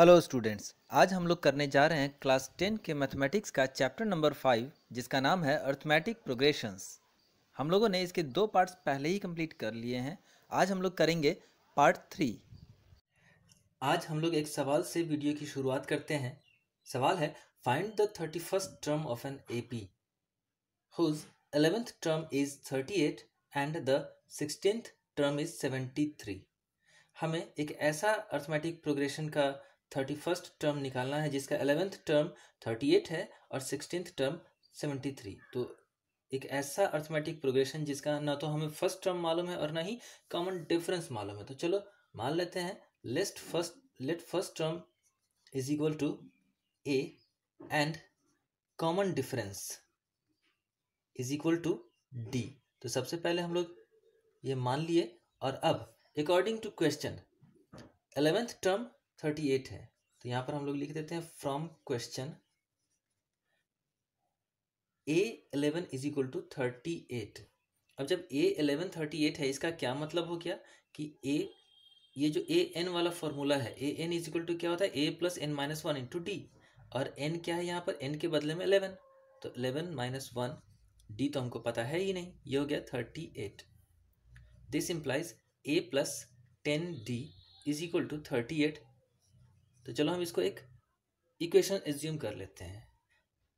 Hello students, आज हम लोग करने जा रहे हैं क्लास 10 के मैथमेटिक्स का चैप्टर नंबर 5 जिसका नाम है अर्थमेटिक प्रोग्रेशंस। हम लोगों ने इसके 2 पार्ट्स पहले ही कंप्लीट कर लिए हैं। आज हम लोग करेंगे पार्ट 3। आज हम लोग एक सवाल से वीडियो की शुरुआत करते हैं। सवाल है, find the 31st term of an AP whose 11th term is 38 and the 16th term is 73। हमें एक ऐसा अर्थमेटिक प्रोग्रेशन का 31st टर्म निकालना है जिसका 11th टर्म 38 है और 16th टर्म 73। तो एक ऐसा अर्थमेटिक प्रोग्रेशन जिसका ना तो हमें फर्स्ट टर्म मालूम है और ना ही कॉमन डिफरेंस मालूम है। तो चलो मान लेते हैं let first term is equal to A and common difference is equal to D. तो सबसे पहले हम लोग ये मान लिए और अब according to question 11th term 38 है, तो यहाँ पर हम लोग लिख देते हैं from question A11 is equal to 38। अब जब A11 38 है, इसका क्या मतलब हो गया कि ये जो AN वाला फॉर्मूला है, AN इज इक्वल टू क्या होता है, A plus N minus 1 into D. और N क्या है यहाँ पर, N के बदले में 11, तो 11 माइनस 1 डी तो हमको पता है ही नहीं, ये हो गया 38। This implies A plus 10D is equal to 38। तो चलो हम इसको एक इक्वेशन एज्यूम कर लेते हैं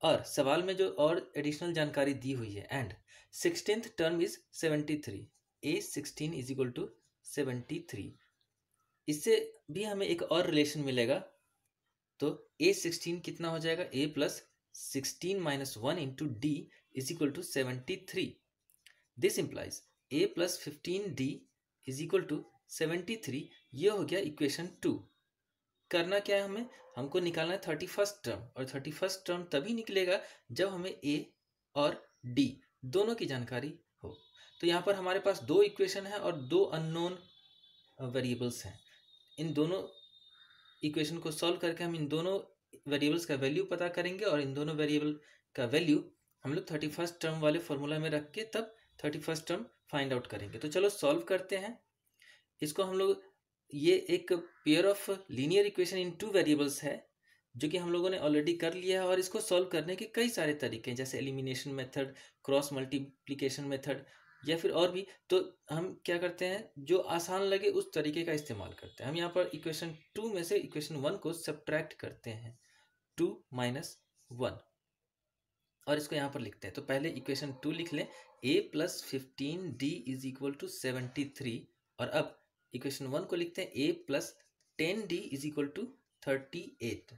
और सवाल में जो और एडिशनल जानकारी दी हुई है, and 16th term is 73, A16 is equal to 73। इससे भी हमें एक और रिलेशन मिलेगा। तो A16 कितना हो जाएगा, A plus 16 minus 1 into D is equal to 73। This implies A plus 15D is equal to 73। ये हो गया इक्वेशन 2। करना क्या है, हमको निकालना है 31st टर्म, और 31st टर्म तभी निकलेगा जब हमें A और D दोनों की जानकारी हो। तो यहाँ पर हमारे पास 2 इक्वेशन है और 2 अननोन वेरिएबल्स हैं। इन दोनों इक्वेशन को सॉल्व करके हम इन दोनों वेरिएबल्स का वैल्यू पता करेंगे और इन दोनों वेरिएबल का वैल्यू हम लोग 31st टर्म वाले फॉर्मूला में रख के तब 31st टर्म फाइंड आउट करेंगे। तो चलो सॉल्व करते हैं इसको। हम लोग ये एक pair of linear equation in 2 variables है जो कि हम लोगों ने ऑलरेडी कर लिया है, और इसको सॉल्व करने के कई सारे तरीके हैं, जैसे elimination method, cross multiplication method या फिर और भी। तो हम क्या करते हैं, जो आसान लगे उस तरीके का इस्तेमाल करते हैं। हम यहाँ पर इक्वेशन 2 में से इक्वेशन 1 को सब्ट्रैक्ट करते हैं, 2 माइनस 1, और इसको यहाँ पर लिखते हैं। तो पहले इक्वेशन 2 लिख लें, A plus 15D is equal to 73, और अब इक्वेशन 1 को लिखते हैं A plus 10D is equal to 38।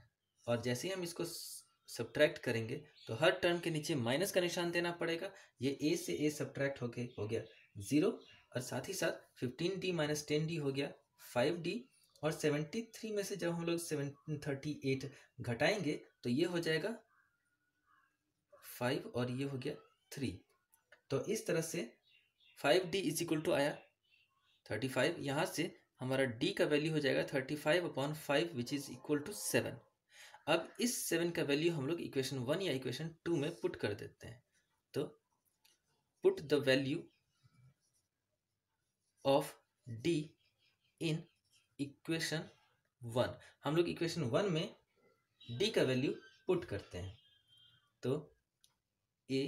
और जैसे ही हम इसको सब्ट्रैक्ट करेंगे तो हर टर्म के नीचे माइनस का निशान देना पड़ेगा। ये A से A सब्ट्रैक्ट हो गया 0, और साथ ही साथ 15D माइनस 10D हो गया 5D, और 73 में से जब हम लोग 38 घटाएंगे तो ये हो जाएगा 5 और ये हो गया 3। तो इस तरह से 5D इज इक्वल टू आया 35। यहाँ से हमारा D का वैल्यू हो जाएगा 35/5 विच इज इक्वल टू 7। अब इस 7 का वैल्यू हम लोग इक्वेशन 1 या इक्वेशन 2 में पुट कर देते हैं। तो put the value of D in equation 1। हम लोग इक्वेशन 1 में D का वैल्यू पुट करते हैं। तो A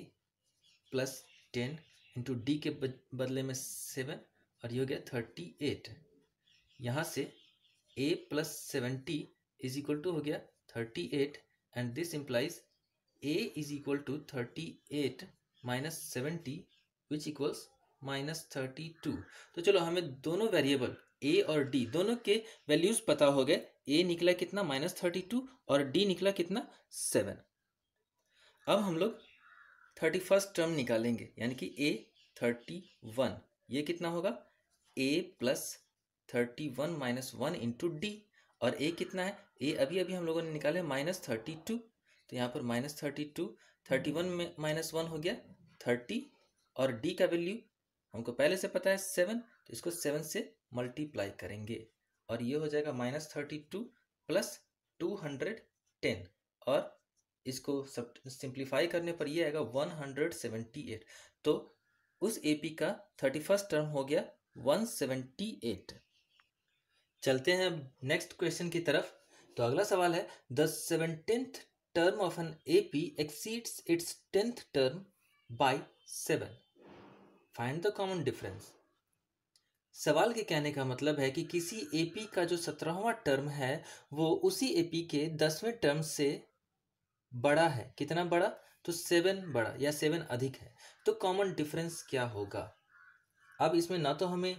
प्लस 10 इंटू डी के बदले में 7, और ये हो गया 38। यहाँ से A plus 70 is equal to हो गया 38, and this implies A is equal to 38 minus 70 which equals minus 32। तो चलो हमें दोनों वेरिएबल A और D दोनों के वैल्यूज पता हो गए। A निकला कितना, -32, और D निकला कितना, 7। अब हम लोग 31st टर्म निकालेंगे, यानी कि A31। ये कितना होगा, A plus 31 minus 1 into D, और A कितना है, A अभी अभी हम लोगों ने निकाले -32। तो यहाँ पर -32, 31 में माइनस 1 हो गया 30, और D का वैल्यू हमको पहले से पता है 7, तो इसको 7 से मल्टीप्लाई करेंगे और ये हो जाएगा -32 प्लस 210, और इसको सब सिंप्लीफाई करने पर ये आएगा 178। तो उस एपी का 31st टर्म हो गया 178। चलते हैं अब नेक्स्ट क्वेश्चन की तरफ। तो अगला सवाल है, the 17th term of an AP exceeds its 10th term by 7, find the common difference. सवाल के कहने का मतलब है कि किसी एपी का जो 17वां टर्म है वो उसी एपी के 10वें टर्म से बड़ा है। कितना बड़ा? तो 7 बड़ा या 7 अधिक है। तो कॉमन डिफरेंस क्या होगा? अब इसमें ना तो हमें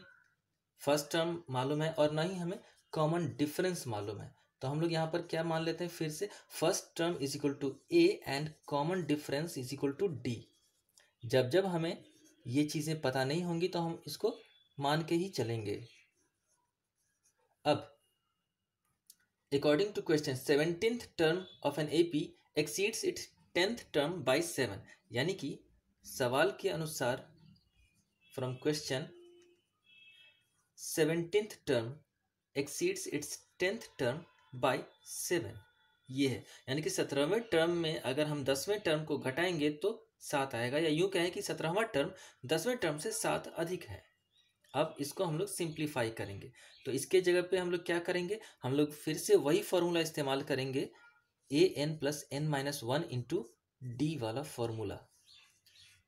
फर्स्ट टर्म मालूम है और ना ही हमें कॉमन डिफरेंस मालूम है, तो हम लोग यहाँ पर क्या मान लेते हैं फिर से, first term is equal to A and common difference is equal to D. जब जब हमें ये चीज़ें पता नहीं होंगी तो हम इसको मान के ही चलेंगे। अब according to question 17th term of an AP exceeds its 10th term by 7, यानी कि सवाल के अनुसार from question 17th term exceeds its 10th term by 7, ये है। यानी कि 17वें टर्म में अगर हम 10वें टर्म को घटाएंगे तो 7 आएगा, या यूं कहें कि 17वां टर्म 10वें टर्म से 7 अधिक है। अब इसको हम लोग सिंप्लीफाई करेंगे, तो इसके जगह पे हम लोग क्या करेंगे, हम लोग फिर से वही फॉर्मूला इस्तेमाल करेंगे, A N plus N minus 1 into D वाला फॉर्मूला।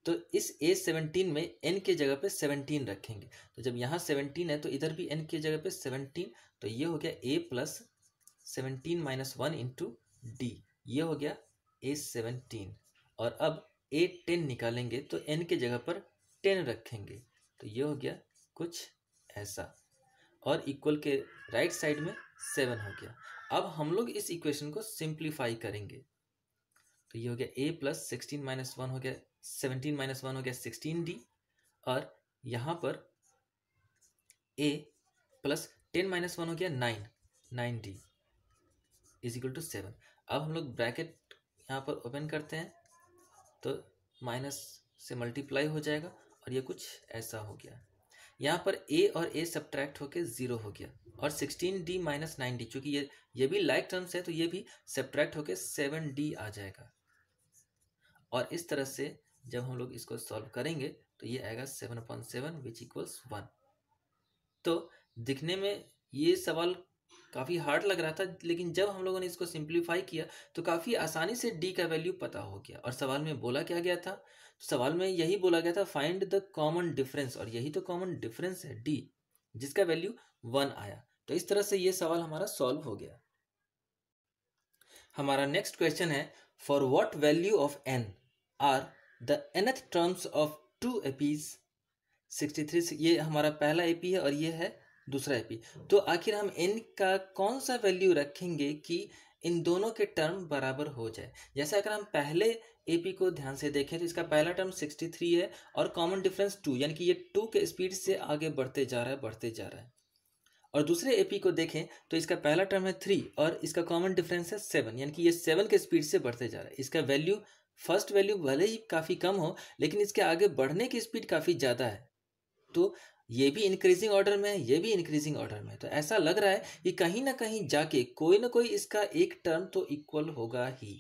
तो इस A17 में n के जगह पे 17 रखेंगे, तो जब यहाँ 17 है तो इधर भी n के जगह पे 17, तो ये हो गया a plus 17 minus 1 into D, ये हो गया A17। और अब A10 निकालेंगे तो n के जगह पर 10 रखेंगे, तो ये हो गया कुछ ऐसा, और इक्वल के राइट साइड में 7 हो गया। अब हम लोग इस इक्वेशन को सिंप्लीफाई करेंगे, तो ये हो गया a प्लस 16 माइनस 1 हो गया 17 माइनस 1 हो गया 16d, और यहाँ पर a प्लस 10 माइनस 1 हो गया 9d इज इक्वल टू 7। अब हम लोग ब्रैकेट यहाँ पर ओपन करते हैं तो माइनस से मल्टीप्लाई हो जाएगा, और ये कुछ ऐसा हो गया। यहाँ पर a और a सब्ट्रैक्ट होके 0 हो गया, और 16d माइनस 9d, चूँकि ये भी लाइक टर्म्स है तो ये भी सब्ट्रैक्ट होके 7d आ जाएगा। और इस तरह से जब हम लोग इसको सॉल्व करेंगे तो ये आएगा 7/7 विच इक्वल्स 1। तो दिखने में ये सवाल काफ़ी हार्ड लग रहा था, लेकिन जब हम लोगों ने इसको सिंप्लीफाई किया तो काफ़ी आसानी से d का वैल्यू पता हो गया। और सवाल में बोला क्या गया था? सवाल में यही बोला गया था, फाइंड द कॉमन डिफरेंस, और यही तो कॉमन डिफरेंस है d, जिसका वैल्यू 1 आया। तो इस तरह से ये सवाल हमारा सॉल्व हो गया। हमारा नेक्स्ट क्वेश्चन है, for what value of n are the nth terms of 2 APs 63। ये हमारा पहला एपी है और ये है दूसरा एपी। तो आखिर हम n का कौन सा वैल्यू रखेंगे कि इन दोनों के टर्म बराबर हो जाए। जैसे अगर हम पहले एपी को ध्यान से देखें तो इसका पहला टर्म 63 है और कॉमन डिफरेंस 2, यानी कि ये 2 के स्पीड से आगे बढ़ते जा रहा है। और दूसरे एपी को देखें तो इसका पहला टर्म है 3 और इसका कॉमन डिफरेंस है 7, यानी कि ये 7 के स्पीड से बढ़ते जा रहा है। इसका वैल्यू, फर्स्ट वैल्यू भले ही काफ़ी कम हो, लेकिन इसके आगे बढ़ने की स्पीड काफ़ी ज़्यादा है। तो ये भी इंक्रीजिंग ऑर्डर में है, ये भी इंक्रीजिंग ऑर्डर में है। तो ऐसा लग रहा है कि कहीं ना कहीं जाके कोई ना कोई इसका एक टर्म तो इक्वल होगा ही।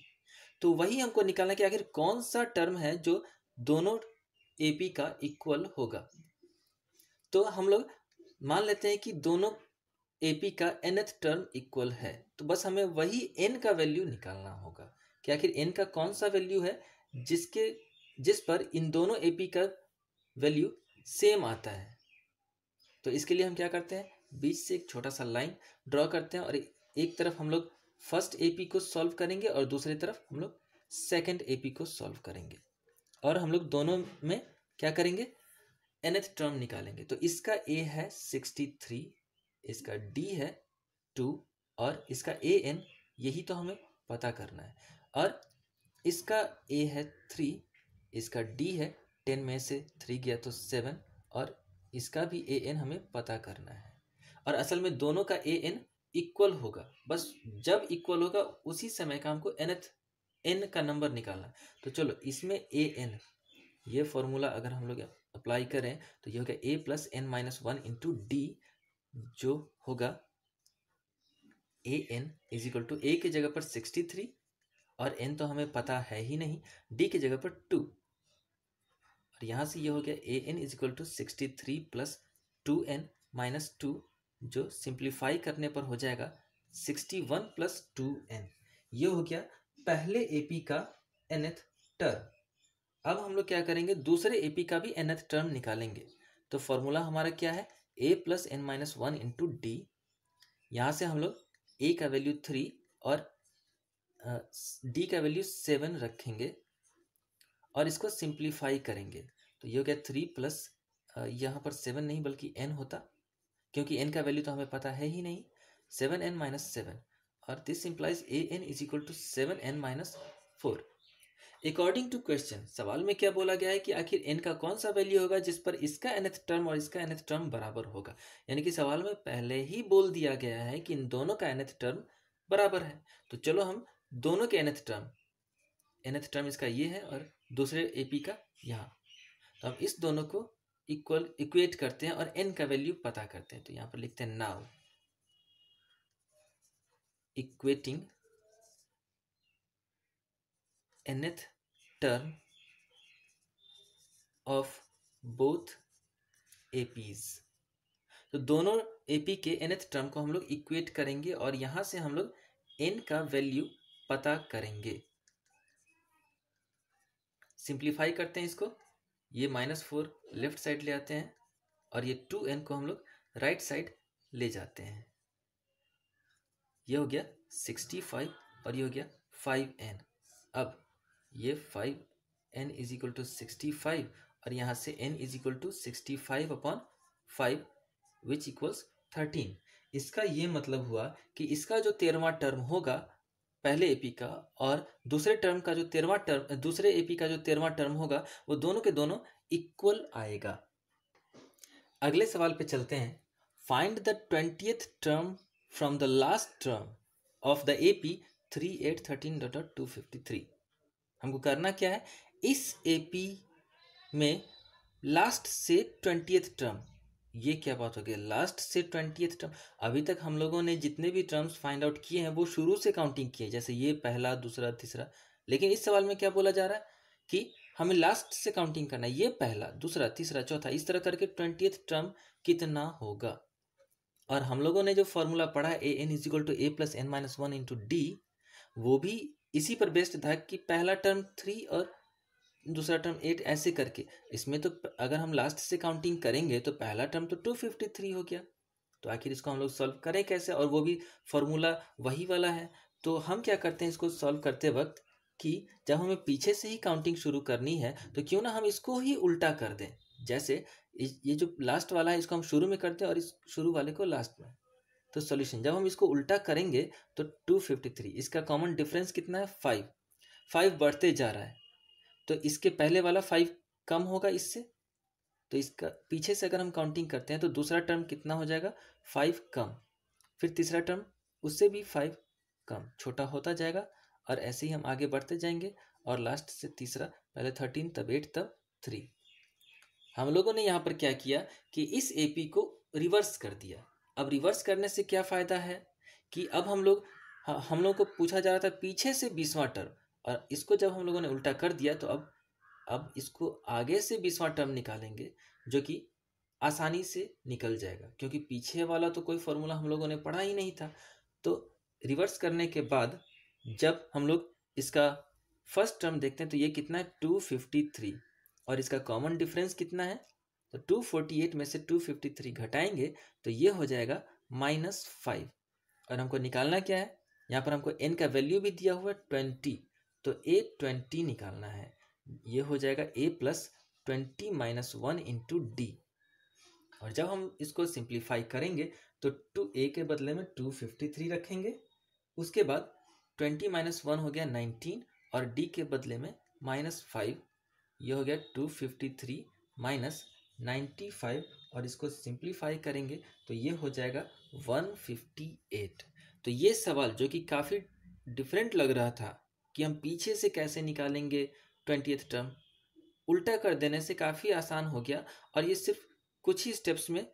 तो वही हमको निकालना कि आखिर कौन सा टर्म है जो दोनों एपी का इक्वल होगा। तो हम लोग मान लेते हैं कि दोनों एपी का nth टर्म इक्वल है, तो बस हमें वही n का वैल्यू निकालना होगा कि आखिर n का कौन सा वैल्यू है जिस पर इन दोनों एपी का वैल्यू सेम आता है। तो इसके लिए हम क्या करते हैं, बीच से एक छोटा सा लाइन ड्रॉ करते हैं और एक तरफ हम लोग फर्स्ट एपी को सॉल्व करेंगे और दूसरी तरफ हम लोग सेकेंड एपी को सॉल्व करेंगे, और हम लोग दोनों में क्या करेंगे, nth टर्म निकालेंगे। तो इसका a है 63, इसका d है 2 और इसका an यही तो हमें पता करना है। और इसका a है 3, इसका d है 10 में से 3 गया तो 7, और इसका भी an हमें पता करना है। और असल में दोनों का an इक्वल होगा, बस जब इक्वल होगा उसी समय का हमको n का नंबर निकालना। तो चलो इसमें an, ये फॉर्मूला अगर हम लोग अप्लाई करें तो ये होगा a plus n minus 1 into D, जो होगा an is equal to a की जगह पर 63 और n तो हमें पता है ही नहीं, d की जगह पर 2, और यहाँ से ये हो गया an is equal to 63 plus 2n minus 2, जो सिंप्लीफाई करने पर हो जाएगा 61 प्लस 2n, ये हो गया पहले एपी का nth टर्म। अब हम लोग क्या करेंगे, दूसरे एपी का भी nth टर्म निकालेंगे। तो फॉर्मूला हमारा क्या है, a plus N minus one into D. यहाँ से हम लोग a का वैल्यू 3 और d का वैल्यू 7 रखेंगे और इसको सिंप्लीफाई करेंगे। तो ये हो गया 3 प्लस यहाँ पर 7 नहीं बल्कि n होता, क्योंकि n का वैल्यू तो हमें पता है ही नहीं, 7n माइनस 7, और this implies an is equal to 7n minus 4। According to question, सवाल में क्या बोला गया है कि आखिर n का कौन सा वैल्यू होगा जिस पर इसका nth टर्म और इसका nth टर्म बराबर होगा। यानी कि सवाल में पहले ही बोल दिया गया है कि इन दोनों का nth टर्म बराबर है। तो चलो हम दोनों के nth टर्म इसका ये है और दूसरे एपी का यहाँ, तो हम इस दोनों को इक्वेट करते हैं और n का वैल्यू पता करते हैं। तो यहाँ पर लिखते हैं now equating nth term of both APs. तो दोनों एपी के nth टर्म को हम लोग इक्वेट करेंगे और यहां से हम लोग n का वैल्यू पता करेंगे। सिंप्लीफाई करते हैं इसको, ये -4 लेफ्ट साइड ले आते हैं और ये 2n को हम लोग राइट साइड ले जाते हैं। ये हो गया 65 और ये हो गया 5n। अब ये 5n इज इक्वल टू 65 और यहाँ से n is equal to 65 upon 5 which equals 13। इसका ये मतलब हुआ कि इसका जो 13वां टर्म होगा पहले एपी का और दूसरे एपी का जो 13वां टर्म होगा वो दोनों के दोनों इक्वल आएगा। अगले सवाल पे चलते हैं। Find the 20th term from the last term of the AP 3, 8, 13.253। हमको करना क्या है, इस एपी में लास्ट से 20th टर्म, ये क्या बात हो गई, लास्ट से 20th टर्म। अभी तक हम लोगों ने जितने भी टर्म्स फाइंड आउट किए हैं वो शुरू से काउंटिंग किए, जैसे ये पहला, दूसरा, तीसरा। लेकिन इस सवाल में क्या बोला जा रहा है कि हमें लास्ट से काउंटिंग करना है, ये पहला, दूसरा, तीसरा, चौथा, इस तरह करके 20th टर्म कितना होगा। और हम लोगों ने जो फॉर्मूला पढ़ा है A N is equal to A plus N minus one into D, वो भी इसी पर बेस्ड था कि पहला टर्म 3 और दूसरा टर्म 8 ऐसे करके। इसमें तो अगर हम लास्ट से काउंटिंग करेंगे तो पहला टर्म तो 253 हो गया। तो आखिर इसको हम लोग सॉल्व करें कैसे, और वो भी फॉर्मूला वही वाला है। तो हम क्या करते हैं इसको सॉल्व करते वक्त कि जब हमें पीछे से ही काउंटिंग शुरू करनी है तो क्यों ना हम इसको ही उल्टा कर दें। जैसे ये जो लास्ट वाला है इसको हम शुरू में करते हैं और इस शुरू वाले को लास्ट में। तो सॉल्यूशन जब हम इसको उल्टा करेंगे तो 253, इसका कॉमन डिफरेंस कितना है, 5 बढ़ते जा रहा है। तो इसके पहले वाला 5 कम होगा इससे, तो इसका पीछे से अगर हम काउंटिंग करते हैं तो दूसरा टर्म कितना हो जाएगा, 5 कम, फिर तीसरा टर्म उससे भी 5 कम, छोटा होता जाएगा और ऐसे ही हम आगे बढ़ते जाएंगे और लास्ट से तीसरा, पहले 13, तब 8, तब 3। हम लोगों ने यहाँ पर क्या किया कि इस एपी को रिवर्स कर दिया। अब रिवर्स करने से क्या फायदा है कि अब हम लोग को पूछा जा रहा था पीछे से 20वां टर्म, और इसको जब हम लोगों ने उल्टा कर दिया तो अब इसको आगे से 20वां टर्म निकालेंगे, जो कि आसानी से निकल जाएगा, क्योंकि पीछे वाला तो कोई फॉर्मूला हम लोगों ने पढ़ा ही नहीं था। तो रिवर्स करने के बाद जब हम लोग इसका फर्स्ट टर्म देखते हैं तो ये कितना है, 253, और इसका कॉमन डिफरेंस कितना है, तो 248 में से 253 घटाएंगे तो ये हो जाएगा -5। और हमको निकालना क्या है, यहाँ पर हमको n का वैल्यू भी दिया हुआ है 20, तो a20 निकालना है। ये हो जाएगा a plus 20 minus 1 into D. और जब हम इसको सिंप्लीफाई करेंगे तो 2a के बदले में 253 रखेंगे, उसके बाद 20 माइनस 1 हो गया 19 और d के बदले में -5, ये हो गया 253 माइनस 95, और इसको सिंप्लीफाई करेंगे तो ये हो जाएगा 158। तो ये सवाल जो कि काफ़ी डिफरेंट लग रहा था कि हम पीछे से कैसे निकालेंगे 20th टर्म, उल्टा कर देने से काफ़ी आसान हो गया और ये सिर्फ कुछ ही स्टेप्स में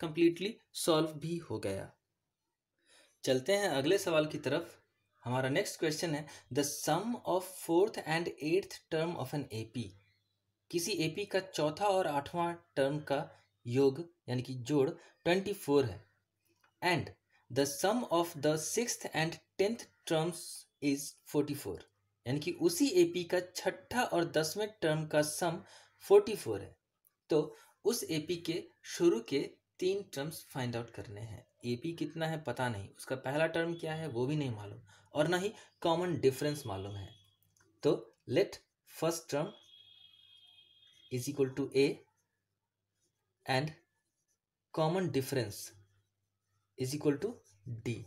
कंप्लीटली सॉल्व भी हो गया। चलते हैं अगले सवाल की तरफ। हमारा नेक्स्ट क्वेश्चन है, the sum of 4th and 8th term of an AP. किसी एपी का चौथा और 8वां टर्म का योग यानी कि जोड़ 24 है, and the sum of the 6th and 10th terms is 44, यानी कि उसी एपी का छठा और 10वें टर्म का सम 44 है। तो उस एपी के शुरू के 3 टर्म्स फाइंड आउट करने हैं। एपी कितना है पता नहीं, उसका पहला टर्म क्या है वो भी नहीं मालूम, और ना ही कॉमन डिफरेंस मालूम है। तो let first term is equal to A and common difference is equal to D.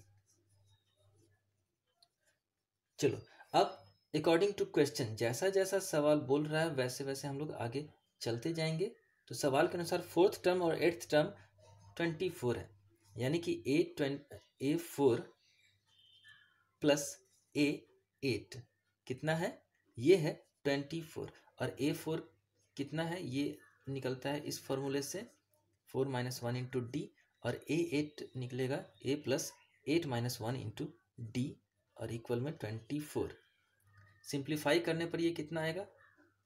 चलो अब अकॉर्डिंग टू क्वेश्चन जैसा जैसा सवाल बोल रहा है वैसे वैसे हम लोग आगे चलते जाएंगे। तो सवाल के अनुसार 4th टर्म और 8th टर्म 24 है, यानी कि A4 प्लस A8 कितना है, ये है 24, और A4 कितना है ये निकलता है इस फॉर्मूले से 4 - 1 इंटू डी, और A8 निकलेगा A प्लस 8 - 1 इंटू डी, और इक्वल में 24। सिंप्लीफाई करने पर ये कितना आएगा,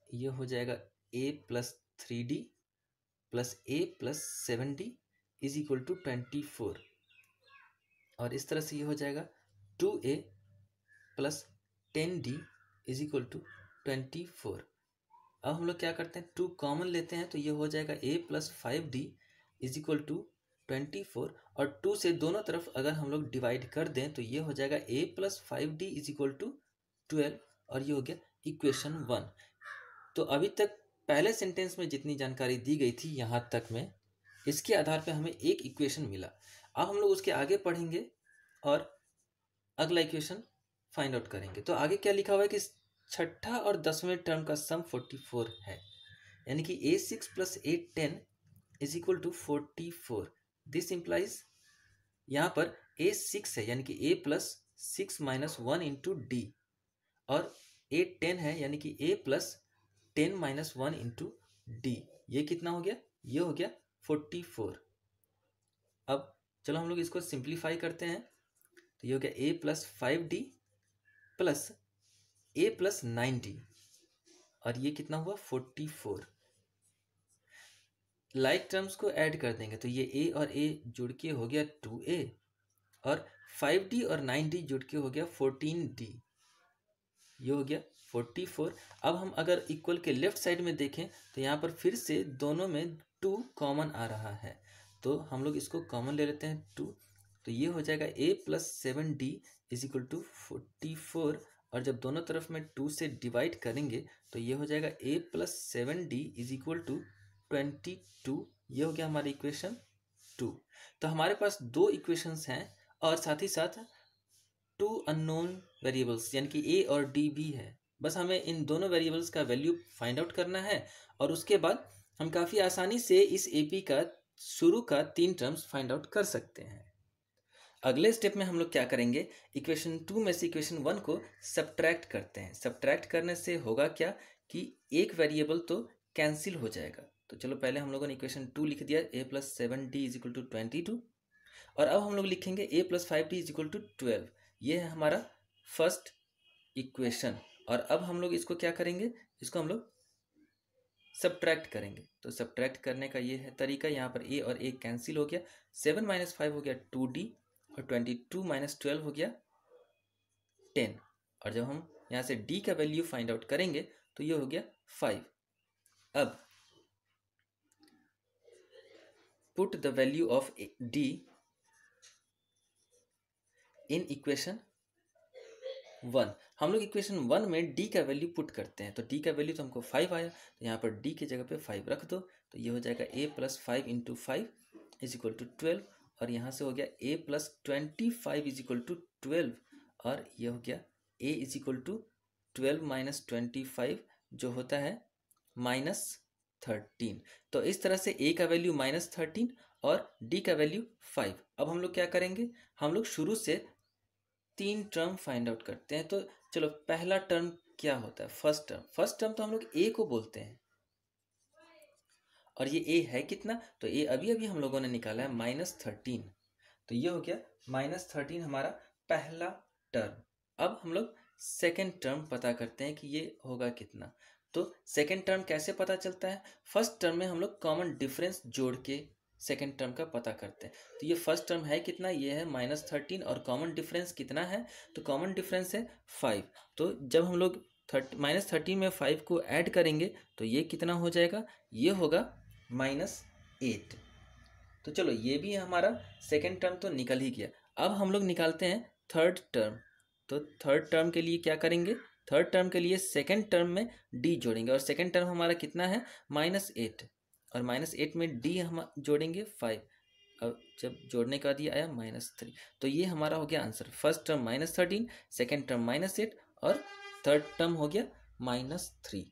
ये हो जाएगा A plus 3D plus A plus 7D is equal to 24, और इस तरह से ये हो जाएगा 2A plus 10D is equal to 24। अब हम लोग क्या करते हैं, 2 कॉमन लेते हैं, तो ये हो जाएगा A plus 5D is equal to 24, और 2 से दोनों तरफ अगर हम लोग डिवाइड कर दें तो ये हो जाएगा A plus 5D is equal to 12, और ये हो गया इक्वेशन 1। तो अभी तक पहले सेंटेंस में जितनी जानकारी दी गई थी यहाँ तक में, इसके आधार पे हमें एक इक्वेशन मिला। अब हम लोग उसके आगे पढ़ेंगे और अगला इक्वेशन फाइंड आउट करेंगे। तो आगे क्या लिखा हुआ है कि छठा और 10वें टर्म का सम 44 है, यानी कि A6 plus A10 is equal to 44। This implies यहाँ पर A6 है, यानी कि A प्लस 6 - 1 इंटू डी, और A10 है, यानी कि A प्लस 10 - 1 इंटू डी। ये कितना हो गया, ये हो गया 44। अब चलो हम लोग इसको सिंप्लीफाई करते हैं, तो ये हो गया A plus 5D plus A plus 9D, और ये कितना हुआ 44। लाइक टर्म्स को ऐड कर देंगे तो ये A और A जुड़ के हो गया 2A, और 5D और 9D जुड़ के हो गया 14D, ये हो गया 44। अब हम अगर इक्वल के लेफ्ट साइड में देखें तो यहाँ पर फिर से दोनों में 2 कॉमन आ रहा है, तो हम लोग इसको कॉमन ले लेते हैं 2, तो ये हो जाएगा A plus 7D is equal to 44, और जब दोनों तरफ में 2 से डिवाइड करेंगे तो ये हो जाएगा A plus 7D is equal to 22, ये हो गया हमारी इक्वेशन 2। तो हमारे पास 2 इक्वेशंस हैं, और साथ ही साथ 2 अननोन वेरिएबल्स यानी कि A और D भी है। बस हमें इन दोनों वेरिएबल्स का वैल्यू फाइंड आउट करना है, और उसके बाद हम काफ़ी आसानी से इस AP का शुरू का 3 टर्म्स फाइंड आउट कर सकते हैं। अगले स्टेप में हम लोग क्या करेंगे, इक्वेशन 2 में से इक्वेशन 1 को सब्ट्रैक्ट करते हैं। सब्ट्रैक्ट करने से होगा क्या कि एक वेरिएबल तो कैंसिल हो जाएगा। तो चलो पहले हम लोगों ने इक्वेशन 2 लिख दिया, A plus 7D is equal to 22, और अब हम लोग लिखेंगे A plus 5D is equal to 12। ये है हमारा फर्स्ट इक्वेशन, और अब हम लोग इसको क्या करेंगे, इसको हम लोग सब्ट्रैक्ट करेंगे। तो सब्ट्रैक्ट करने का ये है तरीका, यहाँ पर A और A कैंसिल हो गया, 7 - 5 हो गया 2D, और 22 - 12 हो गया 10, और जब हम यहाँ से D का वैल्यू फाइंड आउट करेंगे तो ये हो गया 5। अब put the value of D in equation 1। हम लोग इक्वेशन 1 में D का वैल्यू पुट करते हैं, तो D का वैल्यू तो हमको 5 आया, तो यहाँ पर D की जगह पे 5 रख दो, तो ये हो जाएगा A plus 5 into 5 is equal to 12, और यहाँ से हो गया A plus 25 is equal to 12, और ये हो गया A is equal to 12 minus 25 जो होता है -13। तो इस तरह से A का वैल्यू -13 और D का वैल्यू 5। अब हम लोग क्या करेंगे, हम लोग शुरू से 3 टर्म फाइंड आउट करते हैं। तो चलो पहला टर्म क्या होता है, फर्स्ट टर्म तो हम लोग A को बोलते हैं, और ये A है कितना, तो A अभी अभी हम लोगों ने निकाला है -13, तो ये हो गया -13 हमारा पहला टर्म। अब हम लोग सेकेंड टर्म पता करते हैं कि ये होगा कितना। तो सेकेंड टर्म कैसे पता चलता है, फर्स्ट टर्म में हम लोग कॉमन डिफरेंस जोड़ के सेकेंड टर्म का पता करते हैं। तो ये फर्स्ट टर्म है कितना, ये है -13 और कॉमन डिफरेंस कितना है, तो कॉमन डिफरेंस है 5। तो जब हम लोग -13 में 5 को ऐड करेंगे तो ये कितना हो जाएगा, ये होगा -8। तो चलो ये भी हमारा सेकेंड टर्म तो निकल ही गया। अब हम लोग निकालते हैं थर्ड टर्म। तो थर्ड टर्म के लिए क्या करेंगे, थर्ड टर्म के लिए सेकेंड टर्म में डी जोड़ेंगे, और सेकेंड टर्म हमारा कितना है -8, और -8 में डी हम जोड़ेंगे 5। अब जब जोड़ने का बाद ये आया -3, तो ये हमारा हो गया answer. First term -13, second term -8 और थर्ड टर्म हो गया -3।